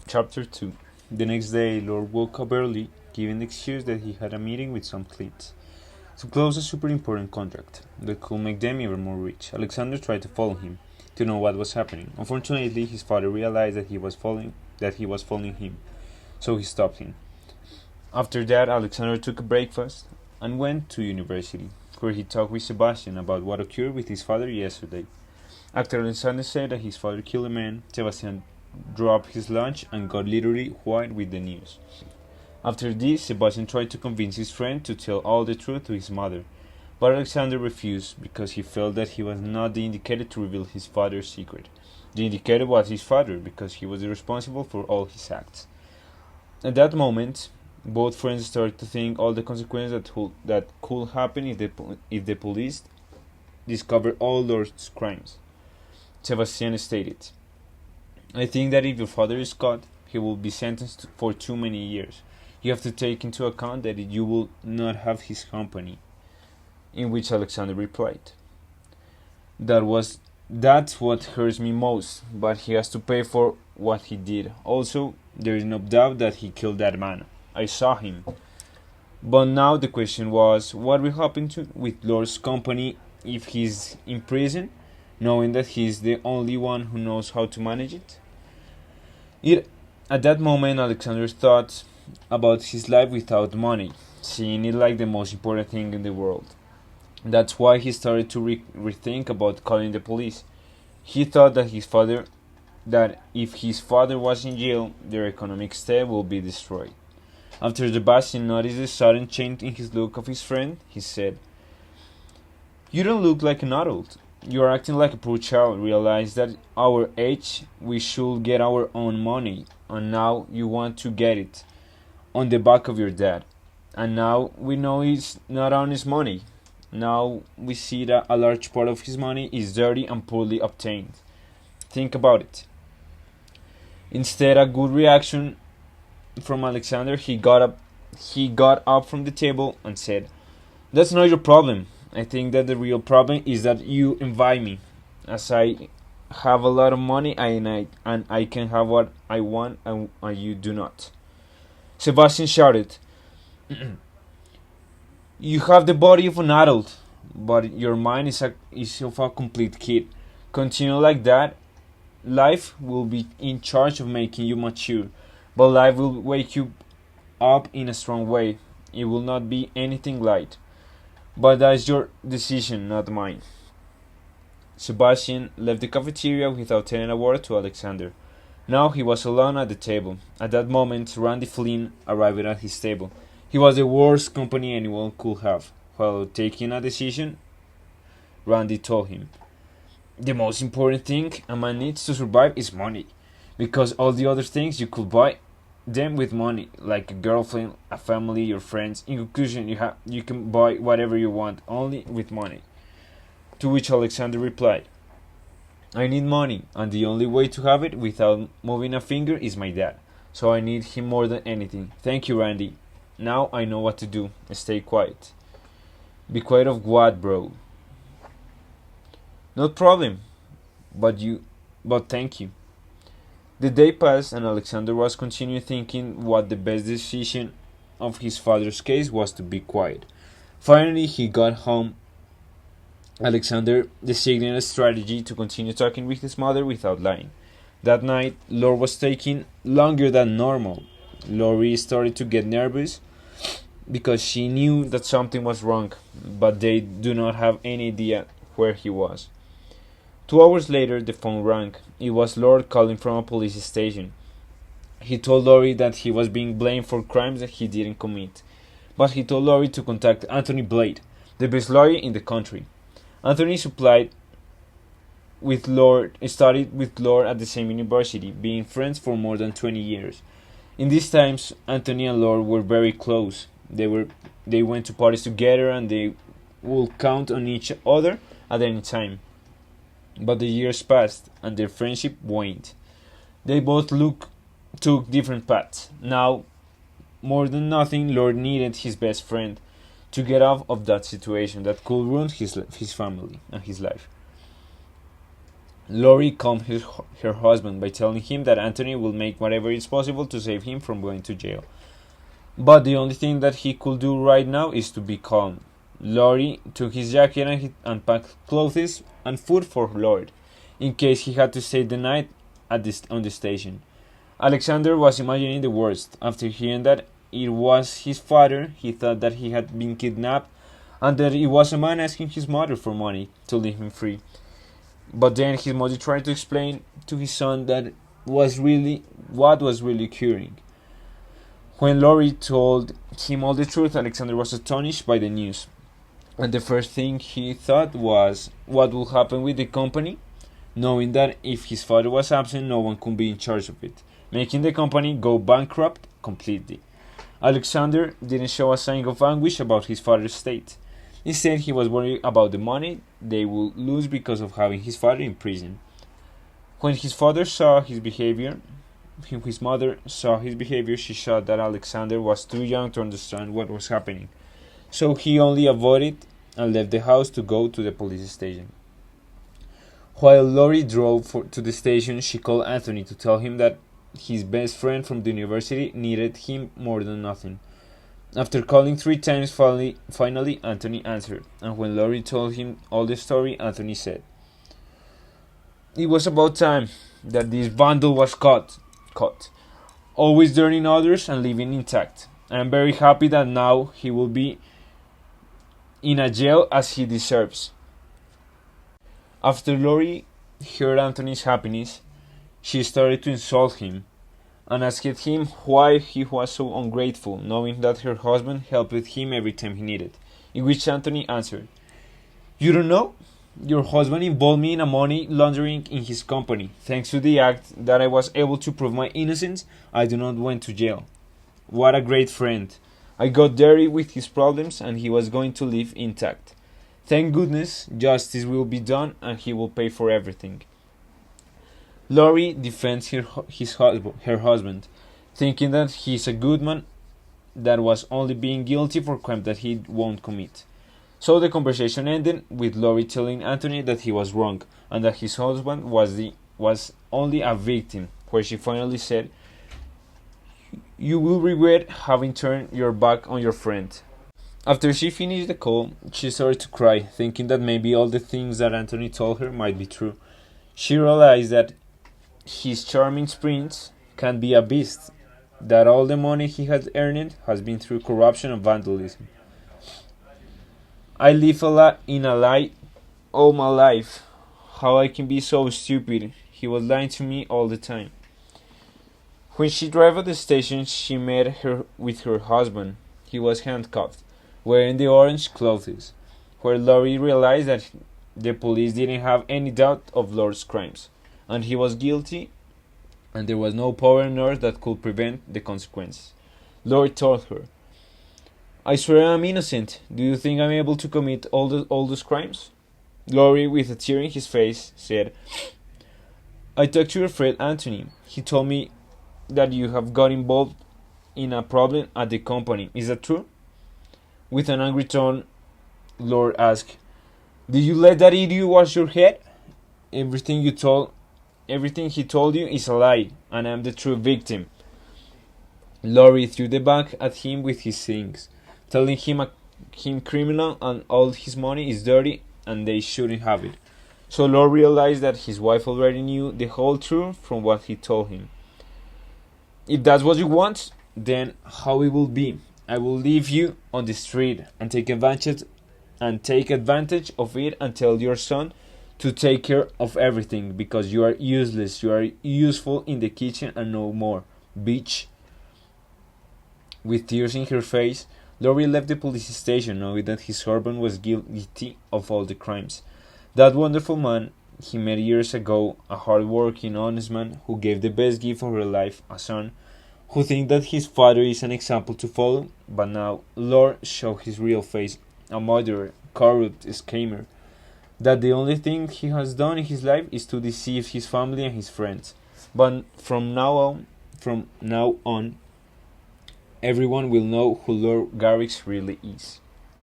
Chapter 2. The next day, Lord woke up early, giving the excuse that he had a meeting with some clients to close a super important contract that could make them even more rich. Alexander tried to follow him to know what was happening. Unfortunately, his father realized that he was following him, so he stopped him. After that, Alexander took a breakfast and went to university, where he talked with Sebastian about what occurred with his father yesterday. After Alexander said that his father killed a man, Sebastian dropped his lunch and got literally white with the news. After this, Sebastian tried to convince his friend to tell all the truth to his mother, but Alexander refused because he felt that he was not the indicated to reveal his father's secret. The indicated was his father because he was responsible for all his acts. At that moment, both friends started to think all the consequences that could happen if the police discovered all Lord's crimes. Sebastian stated, I think that if your father is caught, he will be sentenced for too many years. You have to take into account that you will not have his company. In which Alexander replied, That's what hurts me most, but he has to pay for what he did. Also, there is no doubt that he killed that man. I saw him. But now the question was, what will happen with Lord's company if he's in prison, knowing that he's the only one who knows how to manage it? At that moment, Alexander thought about his life without money, seeing it like the most important thing in the world. That's why he started to rethink about calling the police. He thought that if his father was in jail, their economic state would be destroyed. After Sebastian noticed the sudden change in his look of his friend, he said, You don't look like an adult. You are acting like a poor child. Realize that our age we should get our own money, and now you want to get it on the back of your dad. And now we know it's not honest money. Now we see that a large part of his money is dirty and poorly obtained. Think about it. Instead, a good reaction from Alexander, he got up from the table and said, That's not your problem. I think that the real problem is that you invite me. As I have a lot of money and I can have what I want and you do not. Sebastian shouted, You have the body of an adult, but your mind is of a complete kid. Continue like that, life will be in charge of making you mature, but life will wake you up in a strong way. It will not be anything light. But that's your decision, not mine. Sebastian left the cafeteria without telling a word to Alexander. Now he was alone at the table. At that moment, Randy Flynn arrived at his table. He was the worst company anyone could have. While taking a decision, Randy told him, The most important thing a man needs to survive is money. Because all the other things you could buy them with money, like a girlfriend, a family, your friends. In conclusion, you can buy whatever you want, only with money. To which Alexander replied, I need money, and the only way to have it without moving a finger is my dad. So I need him more than anything. Thank you, Randy. Now I know what to do. Stay quiet. Be quiet of what, bro? No problem. But thank you. The day passed and Alexander was continuing thinking what the best decision of his father's case was to be quiet. Finally, he got home. Alexander designated a strategy to continue talking with his mother without lying. That night, Lord was taking longer than normal. Lori started to get nervous because she knew that something was wrong, but they do not have any idea where he was. 2 hours later, the phone rang. It was Lord calling from a police station. He told Lori that he was being blamed for crimes that he didn't commit, but he told Lori to contact Anthony Blade, the best lawyer in the country. Anthony studied with Lord at the same university, being friends for more than 20 years. In these times, Anthony and Lord were very close. They went to parties together and they would count on each other at any time. But the years passed and their friendship waned. They both took different paths. Now, more than nothing, Lord needed his best friend to get out of that situation that could ruin his family and his life. Lori calmed her husband by telling him that Anthony will make whatever is possible to save him from going to jail. But the only thing that he could do right now is to be calm. Lori took his jacket and packed clothes and food for Lloyd, in case he had to stay the night on the station. Alexander was imagining the worst. After hearing that it was his father, he thought that he had been kidnapped and that it was a man asking his mother for money to leave him free. But then his mother tried to explain to his son that was really what was really occurring. When Lori told him all the truth, Alexander was astonished by the news. And the first thing he thought was what would happen with the company, knowing that if his father was absent, no one could be in charge of it, making the company go bankrupt completely. Alexander didn't show a sign of anguish about his father's state. Instead, he was worried about the money they would lose because of having his father in prison. When his mother saw his behavior, she saw that Alexander was too young to understand what was happening. So he only avoided and left the house to go to the police station. While Lori drove to the station, she called Anthony to tell him that his best friend from the university needed him more than nothing. After calling 3 times, finally Anthony answered, and when Lori told him all the story, Anthony said, "It was about time that this vandal was caught, always dirtying others and leaving intact. I am very happy that now he will be in a jail as he deserves." After Lori heard Anthony's happiness, she started to insult him and asked him why he was so ungrateful, knowing that her husband helped with him every time he needed. In which Anthony answered, "You don't know? Your husband involved me in a money laundering in his company. Thanks to the act that I was able to prove my innocence, I do not went to jail. What a great friend. I got dirty with his problems and he was going to live intact. Thank goodness justice will be done and he will pay for everything." Lori defends her husband, thinking that he is a good man that was only being guilty for crime that he won't commit. So the conversation ended with Lori telling Anthony that he was wrong and that his husband was only a victim, where she finally said, "You will regret having turned your back on your friend." After she finished the call, she started to cry, thinking that maybe all the things that Anthony told her might be true. She realized that his charming prince can be a beast, that all the money he has earned has been through corruption and vandalism. "I live in a lie all my life. How I can be so stupid. He was lying to me all the time." When she drove at the station, she met with her husband. He was handcuffed, wearing the orange clothes, where Lori realized that the police didn't have any doubt of Lord's crimes, and he was guilty, and there was no power on earth that could prevent the consequences. Lori told her, "I swear I'm innocent. Do you think I'm able to commit all those crimes?" Lori, with a tear in his face, said, "I talked to your friend Anthony. He told me that you have got involved in a problem at the company. Is that true?" With an angry tone, Lord asked, "Did you let that idiot wash your head? Everything he told you is a lie, and I'm the true victim." Lori threw the bag at him with his things, telling him criminal and all his money is dirty and they shouldn't have it. So Lord realized that his wife already knew the whole truth from what he told him. "If that's what you want, then how it will be. I will leave you on the street and take advantage of it and tell your son to take care of everything because you are useless. You are useful in the kitchen and no more, bitch." With tears in her face, Lori left the police station knowing that his husband was guilty of all the crimes. That wonderful man he met years ago, a hard-working, honest man who gave the best gift of her life, a son, who thinks that his father is an example to follow, but now Lord showed his real face, a murderer, corrupt, schemer, that the only thing he has done in his life is to deceive his family and his friends. But from now on, everyone will know who Lord Garrix really is.